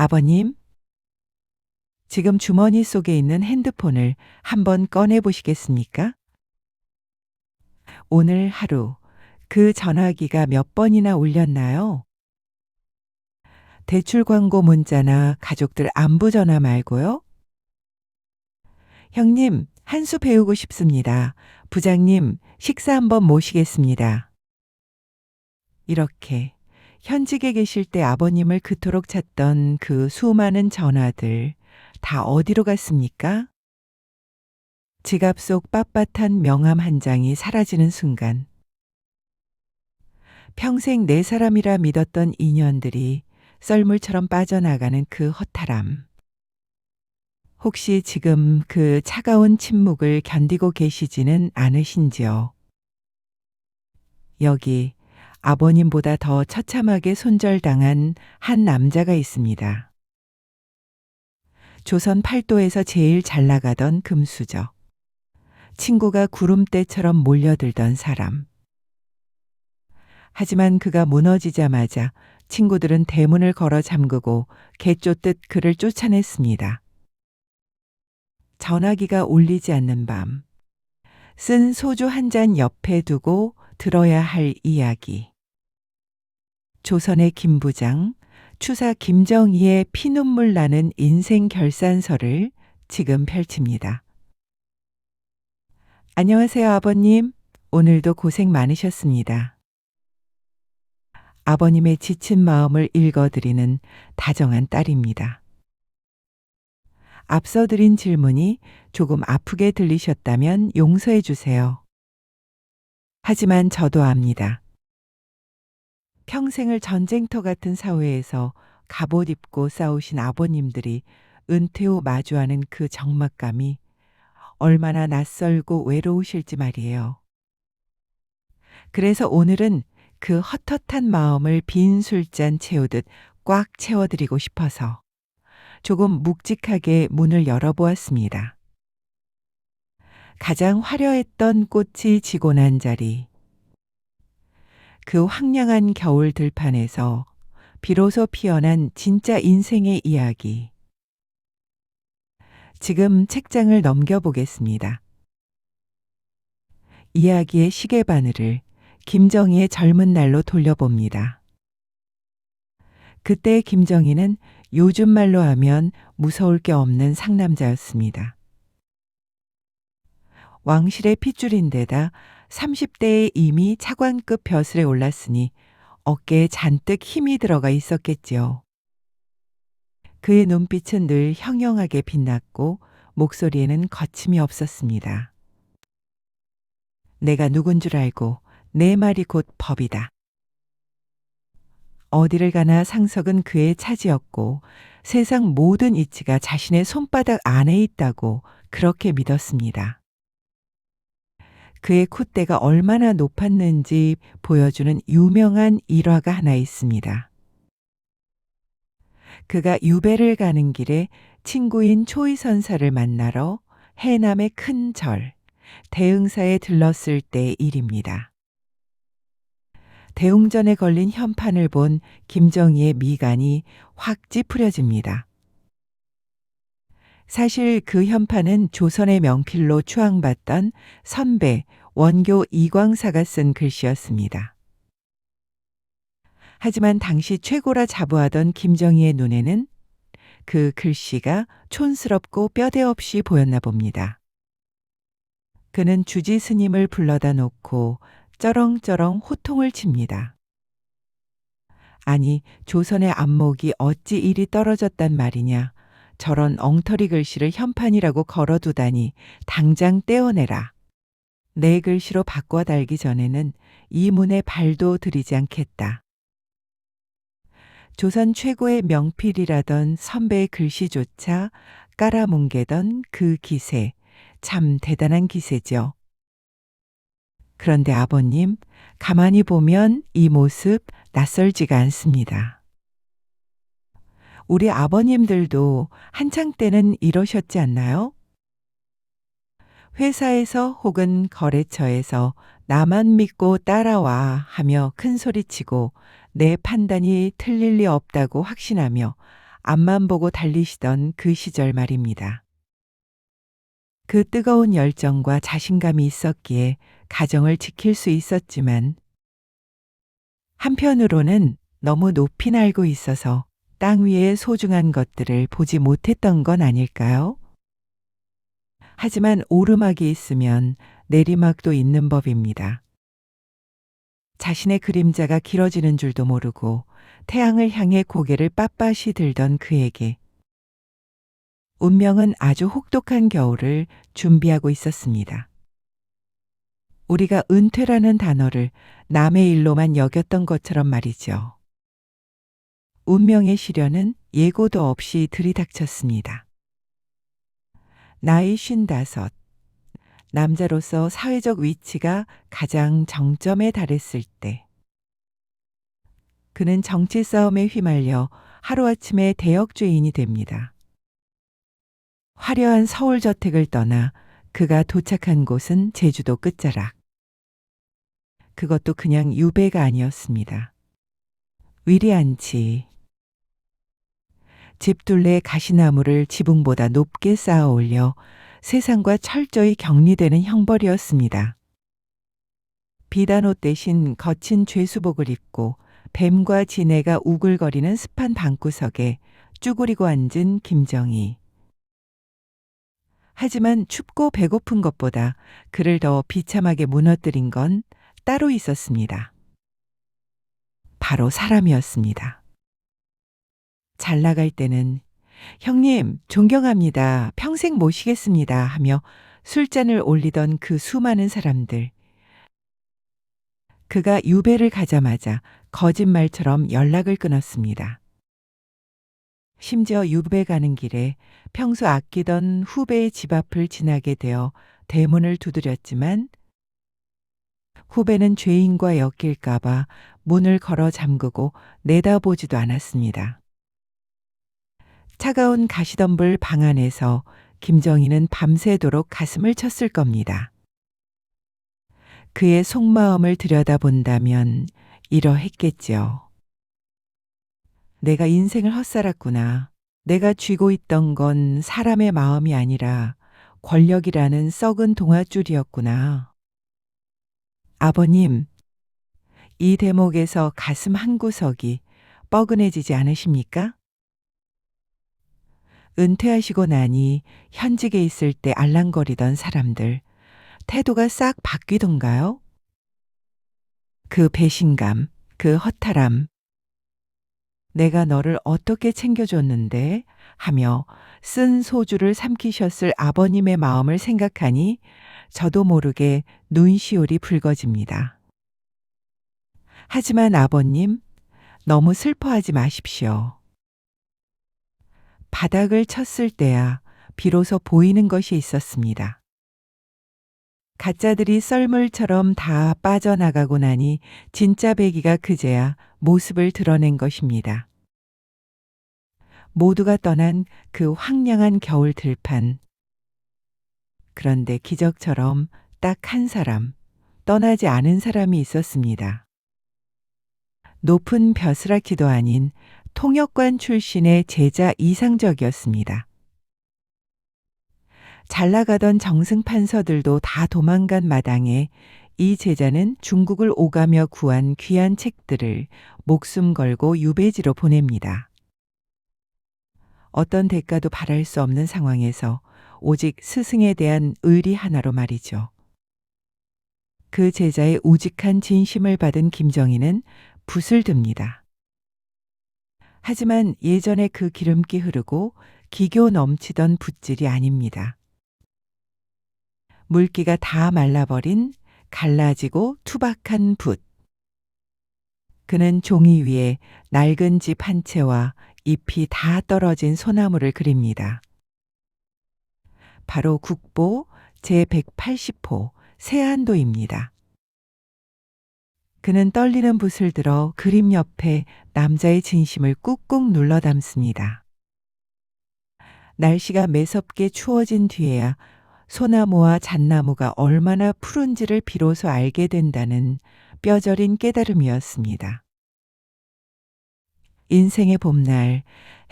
아버님, 지금 주머니 속에 있는 핸드폰을 한번 꺼내 보시겠습니까? 오늘 하루 그 전화기가 몇 번이나 울렸나요? 대출 광고 문자나 가족들 안부 전화 말고요? 형님, 한 수 배우고 싶습니다. 부장님, 식사 한번 모시겠습니다. 이렇게 현직에 계실 때 아버님을 그토록 찾던 그 수많은 전화들 다 어디로 갔습니까? 지갑 속 빳빳한 명함 한 장이 사라지는 순간 평생 내 사람이라 믿었던 인연들이 썰물처럼 빠져나가는 그 허탈함. 혹시 지금 그 차가운 침묵을 견디고 계시지는 않으신지요? 여기 아버님보다 더 처참하게 손절당한 한 남자가 있습니다. 조선 팔도에서 제일 잘 나가던 금수저. 친구가 구름대처럼 몰려들던 사람. 하지만 그가 무너지자마자 친구들은 대문을 걸어 잠그고 개 쫓듯 그를 쫓아냈습니다. 전화기가 울리지 않는 밤. 쓴 소주 한 잔 옆에 두고 들어야 할 이야기. 조선의 김부장, 추사 김정희의 피눈물 나는 인생 결산서를 지금 펼칩니다. 안녕하세요, 아버님. 오늘도 고생 많으셨습니다. 아버님의 지친 마음을 읽어드리는 다정한 딸입니다. 앞서 드린 질문이 조금 아프게 들리셨다면 용서해 주세요. 하지만 저도 압니다. 평생을 전쟁터 같은 사회에서 갑옷 입고 싸우신 아버님들이 은퇴 후 마주하는 그 적막감이 얼마나 낯설고 외로우실지 말이에요. 그래서 오늘은 그 헛헛한 마음을 빈 술잔 채우듯 꽉 채워드리고 싶어서 조금 묵직하게 문을 열어보았습니다. 가장 화려했던 꽃이 지고 난 자리. 그 황량한 겨울 들판에서 비로소 피어난 진짜 인생의 이야기. 지금 책장을 넘겨보겠습니다. 이야기의 시계바늘을 김정희의 젊은 날로 돌려봅니다. 그때 김정희는 요즘 말로 하면 무서울 게 없는 상남자였습니다. 왕실의 핏줄인데다 30대에 이미 차관급 벼슬에 올랐으니 어깨에 잔뜩 힘이 들어가 있었겠지요. 그의 눈빛은 늘 형형하게 빛났고 목소리에는 거침이 없었습니다. 내가 누군 줄 알고 내 말이 곧 법이다. 어디를 가나 상석은 그의 차지였고 세상 모든 이치가 자신의 손바닥 안에 있다고 그렇게 믿었습니다. 그의 콧대가 얼마나 높았는지 보여주는 유명한 일화가 하나 있습니다. 그가 유배를 가는 길에 친구인 초이선사를 만나러 해남의 큰 절, 대흥사에 들렀을 때의 일입니다. 대웅전에 걸린 현판을 본 김정희의 미간이 확 찌푸려집니다. 사실 그 현판은 조선의 명필로 추앙받던 선배 원교 이광사가 쓴 글씨였습니다. 하지만 당시 최고라 자부하던 김정희의 눈에는 그 글씨가 촌스럽고 뼈대 없이 보였나 봅니다. 그는 주지 스님을 불러다 놓고 쩌렁쩌렁 호통을 칩니다. 아니, 조선의 안목이 어찌 이리 떨어졌단 말이냐. 저런 엉터리 글씨를 현판이라고 걸어두다니 당장 떼어내라. 내 글씨로 바꿔 달기 전에는 이 문에 발도 들이지 않겠다. 조선 최고의 명필이라던 선배의 글씨조차 깔아뭉개던 그 기세, 참 대단한 기세죠. 그런데 아버님, 가만히 보면 이 모습 낯설지가 않습니다. 우리 아버님들도 한창 때는 이러셨지 않나요? 회사에서 혹은 거래처에서 나만 믿고 따라와 하며 큰 소리치고 내 판단이 틀릴 리 없다고 확신하며 앞만 보고 달리시던 그 시절 말입니다. 그 뜨거운 열정과 자신감이 있었기에 가정을 지킬 수 있었지만 한편으로는 너무 높이 날고 있어서 땅 위의 소중한 것들을 보지 못했던 건 아닐까요? 하지만 오르막이 있으면 내리막도 있는 법입니다. 자신의 그림자가 길어지는 줄도 모르고 태양을 향해 고개를 빳빳이 들던 그에게 운명은 아주 혹독한 겨울을 준비하고 있었습니다. 우리가 은퇴라는 단어를 남의 일로만 여겼던 것처럼 말이죠. 운명의 시련은 예고도 없이 들이닥쳤습니다. 나이 55. 남자로서 사회적 위치가 가장 정점에 달했을 때 그는 정치 싸움에 휘말려 하루아침에 대역죄인이 됩니다. 화려한 서울 저택을 떠나 그가 도착한 곳은 제주도 끝자락. 그것도 그냥 유배가 아니었습니다. 위리안치. 집 둘레 가시나무를 지붕보다 높게 쌓아 올려 세상과 철저히 격리되는 형벌이었습니다. 비단옷 대신 거친 죄수복을 입고 뱀과 지네가 우글거리는 습한 방구석에 쭈그리고 앉은 김정희. 하지만 춥고 배고픈 것보다 그를 더 비참하게 무너뜨린 건 따로 있었습니다. 바로 사람이었습니다. 잘 나갈 때는 형님 존경합니다. 평생 모시겠습니다 하며 술잔을 올리던 그 수많은 사람들. 그가 유배를 가자마자 거짓말처럼 연락을 끊었습니다. 심지어 유배 가는 길에 평소 아끼던 후배의 집 앞을 지나게 되어 대문을 두드렸지만 후배는 죄인과 엮일까봐 문을 걸어 잠그고 내다보지도 않았습니다. 차가운 가시덤불 방 안에서 김정희는 밤새도록 가슴을 쳤을 겁니다. 그의 속마음을 들여다본다면 이러했겠지요. 내가 인생을 헛살았구나. 내가 쥐고 있던 건 사람의 마음이 아니라 권력이라는 썩은 동아줄이었구나. 아버님, 이 대목에서 가슴 한구석이 뻐근해지지 않으십니까? 은퇴하시고 나니 현직에 있을 때 알랑거리던 사람들, 태도가 싹 바뀌던가요? 그 배신감, 그 허탈함. 내가 너를 어떻게 챙겨줬는데 하며 쓴 소주를 삼키셨을 아버님의 마음을 생각하니 저도 모르게 눈시울이 붉어집니다. 하지만 아버님, 너무 슬퍼하지 마십시오. 바닥을 쳤을 때야 비로소 보이는 것이 있었습니다. 가짜들이 썰물처럼 다 빠져나가고 나니 진짜 배기가 그제야 모습을 드러낸 것입니다. 모두가 떠난 그 황량한 겨울 들판. 그런데 기적처럼 딱 한 사람, 떠나지 않은 사람이 있었습니다. 높은 벼슬아키도 아닌 통역관 출신의 제자 이상적이었습니다. 잘 나가던 정승판서들도 다 도망간 마당에 이 제자는 중국을 오가며 구한 귀한 책들을 목숨 걸고 유배지로 보냅니다. 어떤 대가도 바랄 수 없는 상황에서 오직 스승에 대한 의리 하나로 말이죠. 그 제자의 우직한 진심을 받은 김정희는 붓을 듭니다. 하지만 예전에 그 기름기 흐르고 기교 넘치던 붓질이 아닙니다. 물기가 다 말라버린 갈라지고 투박한 붓. 그는 종이 위에 낡은 집 한 채와 잎이 다 떨어진 소나무를 그립니다. 바로 국보 제180호 세안도입니다. 그는 떨리는 붓을 들어 그림 옆에 남자의 진심을 꾹꾹 눌러 담습니다. 날씨가 매섭게 추워진 뒤에야 소나무와 잣나무가 얼마나 푸른지를 비로소 알게 된다는 뼈저린 깨달음이었습니다. 인생의 봄날,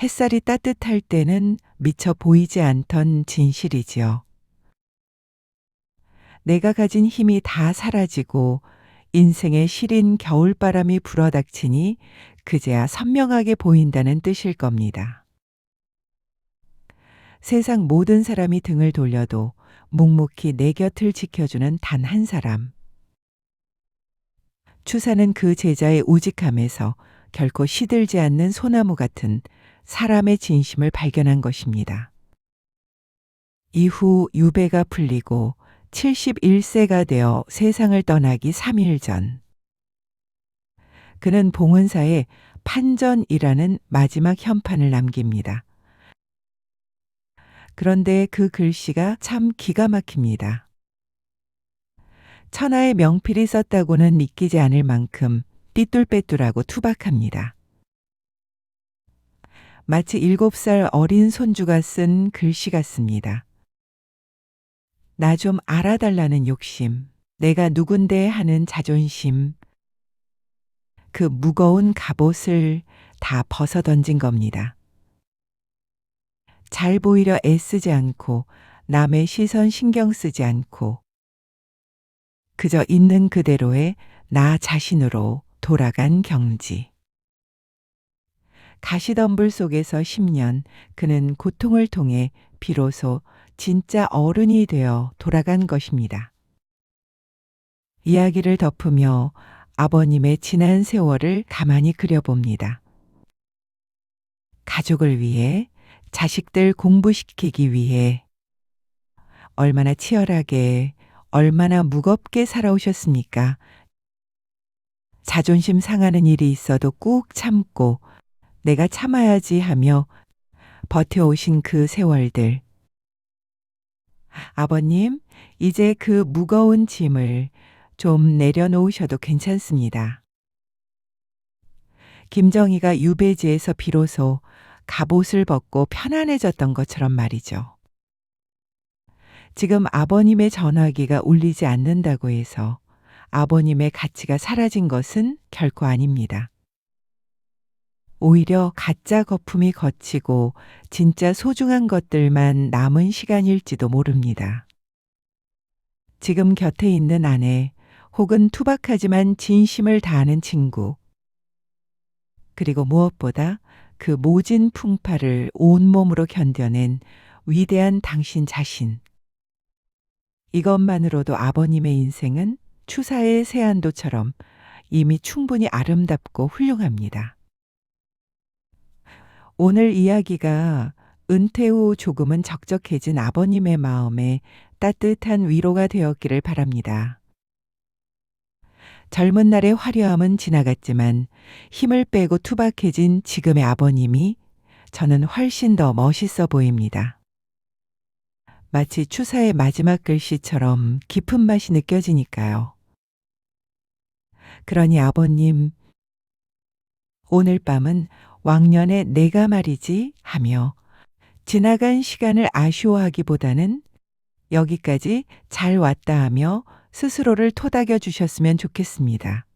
햇살이 따뜻할 때는 미처 보이지 않던 진실이지요. 내가 가진 힘이 다 사라지고 인생의 시린 겨울바람이 불어닥치니 그제야 선명하게 보인다는 뜻일 겁니다. 세상 모든 사람이 등을 돌려도 묵묵히 내 곁을 지켜주는 단 한 사람. 추사는 그 제자의 우직함에서 결코 시들지 않는 소나무 같은 사람의 진심을 발견한 것입니다. 이후 유배가 풀리고 71세가 되어 세상을 떠나기 3일 전, 그는 봉은사에 판전이라는 마지막 현판을 남깁니다. 그런데 그 글씨가 참 기가 막힙니다. 천하의 명필이 썼다고는 믿기지 않을 만큼 삐뚤빼뚤하고 투박합니다. 마치 7살 어린 손주가 쓴 글씨 같습니다. 나 좀 알아달라는 욕심, 내가 누군데 하는 자존심, 그 무거운 갑옷을 다 벗어던진 겁니다. 잘 보이려 애쓰지 않고 남의 시선 신경 쓰지 않고 그저 있는 그대로의 나 자신으로 돌아간 경지. 가시덤불 속에서 10년 그는 고통을 통해 비로소 진짜 어른이 되어 돌아간 것입니다. 이야기를 덮으며 아버님의 지난 세월을 가만히 그려봅니다. 가족을 위해, 자식들 공부시키기 위해 얼마나 치열하게, 얼마나 무겁게 살아오셨습니까? 자존심 상하는 일이 있어도 꾹 참고 내가 참아야지 하며 버텨오신 그 세월들. 아버님, 이제 그 무거운 짐을 좀 내려놓으셔도 괜찮습니다. 김정희가 유배지에서 비로소 갑옷을 벗고 편안해졌던 것처럼 말이죠. 지금 아버님의 전화기가 울리지 않는다고 해서 아버님의 가치가 사라진 것은 결코 아닙니다. 오히려 가짜 거품이 걷히고 진짜 소중한 것들만 남은 시간일지도 모릅니다. 지금 곁에 있는 아내, 혹은 투박하지만 진심을 다하는 친구, 그리고 무엇보다 그 모진 풍파를 온몸으로 견뎌낸 위대한 당신 자신. 이것만으로도 아버님의 인생은 추사의 세안도처럼 이미 충분히 아름답고 훌륭합니다. 오늘 이야기가 은퇴 후 조금은 적적해진 아버님의 마음에 따뜻한 위로가 되었기를 바랍니다. 젊은 날의 화려함은 지나갔지만 힘을 빼고 투박해진 지금의 아버님이 저는 훨씬 더 멋있어 보입니다. 마치 추사의 마지막 글씨처럼 깊은 맛이 느껴지니까요. 그러니 아버님, 오늘 밤은 왕년의 내가 말이지 하며 지나간 시간을 아쉬워하기보다는 여기까지 잘 왔다 하며 스스로를 토닥여 주셨으면 좋겠습니다.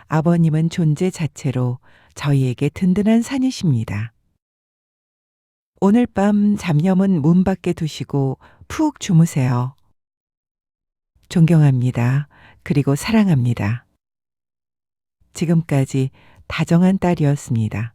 아버님은 존재 자체로 저희에게 든든한 산이십니다. 오늘 밤 잡념은 문 밖에 두시고 푹 주무세요. 존경합니다. 그리고 사랑합니다. 지금까지 다정한 딸이었습니다.